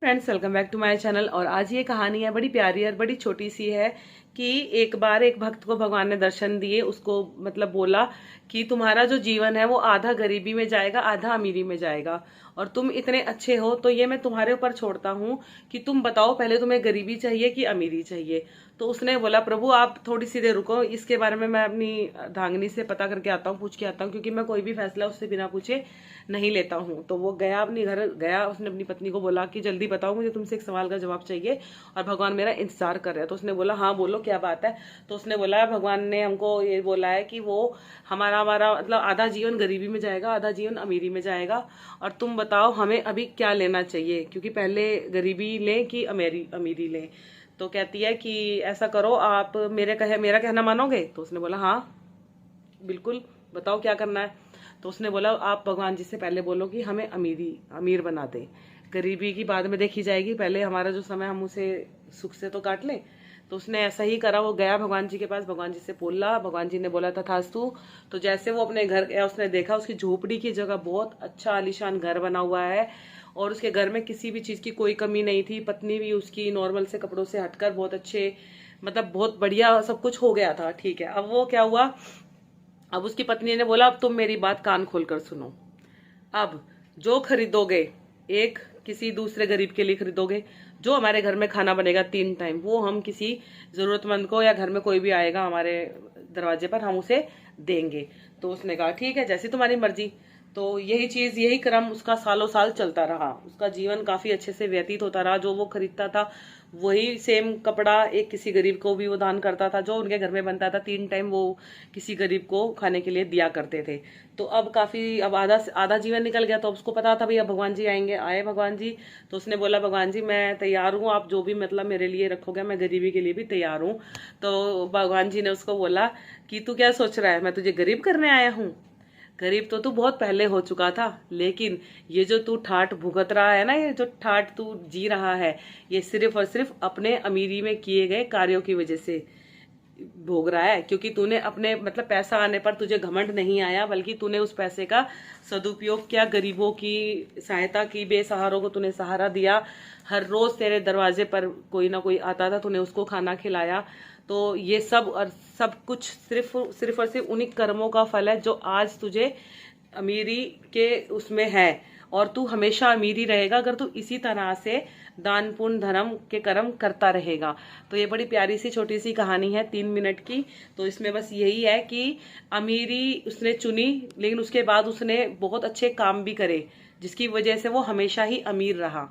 Friends, welcome back to my channel. और आज ये कहानी है बड़ी प्यारी और बड़ी छोटी सी है कि एक बार एक भक्त को भगवान ने दर्शन दिए। उसको मतलब बोला कि तुम्हारा जो जीवन है वो आधा गरीबी में जाएगा, आधा अमीरी में जाएगा, और तुम इतने अच्छे हो तो ये मैं तुम्हारे ऊपर छोड़ता हूँ कि तुम बताओ पहले तुम्हें गरीबी चाहिए कि अमीरी चाहिए। तो उसने बोला, प्रभु आप थोड़ी सी देर रुको, इसके बारे में मैं अपनी धांगनी से पता करके आता हूँ, पूछ के आता हूँ, क्योंकि मैं कोई भी फैसला उससे बिना पूछे नहीं लेता हूँ। तो वो गया, अपनी घर गया, उसने अपनी पत्नी को बोला कि जल्दी बताओ, मुझे तुमसे एक सवाल का जवाब चाहिए और भगवान मेरा इंतजार कर रहे हैं। तो उसने बोला, हाँ बोलो क्या बात है। तो उसने बोला, भगवान ने हमको ये बोला है कि वो हमारा हमारा मतलब आधा जीवन गरीबी में जाएगा, आधा जीवन अमीरी में जाएगा, और तुम बताओ हमें अभी क्या लेना चाहिए, क्योंकि पहले गरीबी लें कि अमीरी अमीरी लें। तो कहती है कि ऐसा करो, आप मेरा कहना मानोगे। तो उसने बोला, हाँ बिल्कुल, बताओ क्या करना है। तो उसने बोला, आप भगवान जी से पहले बोलो कि हमें अमीर बना दे, गरीबी की बाद में देखी जाएगी, पहले हमारा जो समय हम उसे सुख से तो काट लें। तो उसने ऐसा ही करा, वो गया भगवान जी के पास, भगवान जी से बोला, भगवान जी ने बोला तथास्तु। तो जैसे वो अपने घर गया, उसने देखा उसकी झोपड़ी की जगह बहुत अच्छा आलीशान घर बना हुआ है, और उसके घर में किसी भी चीज की कोई कमी नहीं थी। पत्नी भी उसकी नॉर्मल से कपड़ों से हटकर बहुत अच्छे, मतलब बहुत बढ़िया सब कुछ हो गया था। ठीक है, अब वो क्या हुआ, अब उसकी पत्नी ने बोला, अब तुम मेरी बात कान खोलकर सुनो। अब जो खरीदोगे, एक किसी दूसरे गरीब के लिए खरीदोगे, जो हमारे घर में खाना बनेगा 3 टाइम, वो हम किसी जरूरतमंद को, या घर में कोई भी आएगा हमारे दरवाजे पर, हम उसे देंगे। तो उसने कहा ठीक है, जैसी तुम्हारी मर्जी। तो यही चीज, यही क्रम उसका सालों साल चलता रहा। उसका जीवन काफी अच्छे से व्यतीत होता रहा। जो वो खरीदता था वही सेम कपड़ा एक किसी गरीब को भी वो दान करता था, जो उनके घर में बनता था 3 टाइम वो किसी गरीब को खाने के लिए दिया करते थे। तो अब काफी, अब आधा आधा जीवन निकल गया। तो उसको पता था भैया भगवान जी आएंगे, आए भगवान जी। तो उसने बोला, भगवान जी मैं तैयार हूँ, आप जो भी मतलब मेरे लिए रखोगे, मैं गरीबी के लिए भी तैयार हूँ। तो भगवान जी ने उसको बोला कि तू क्या सोच रहा है, मैं तुझे गरीब करने आया हूँ? गरीब तो तू बहुत पहले हो चुका था, लेकिन ये जो तू ठाठ भुगत रहा है ना, ये जो ठाठ तू जी रहा है, ये सिर्फ और सिर्फ अपने अमीरी में किए गए कार्यों की वजह से भोग रहा है। क्योंकि तूने अपने मतलब पैसा आने पर तुझे घमंड नहीं आया, बल्कि तूने उस पैसे का सदुपयोग किया, गरीबों की सहायता की, बेसहारों को तूने सहारा दिया। हर रोज तेरे दरवाजे पर कोई ना कोई आता था, तूने उसको खाना खिलाया। तो ये सब और सब कुछ सिर्फ सिर्फ और सिर्फ उन्हीं कर्मों का फल है जो आज तुझे अमीरी के उसमें है। और तू हमेशा अमीर ही रहेगा अगर तू इसी तरह से दान पुण्य धर्म के कर्म करता रहेगा। तो ये बड़ी प्यारी सी छोटी सी कहानी है, 3 मिनट की। तो इसमें बस यही है कि अमीरी उसने चुनी, लेकिन उसके बाद उसने बहुत अच्छे काम भी करे, जिसकी वजह से वो हमेशा ही अमीर रहा।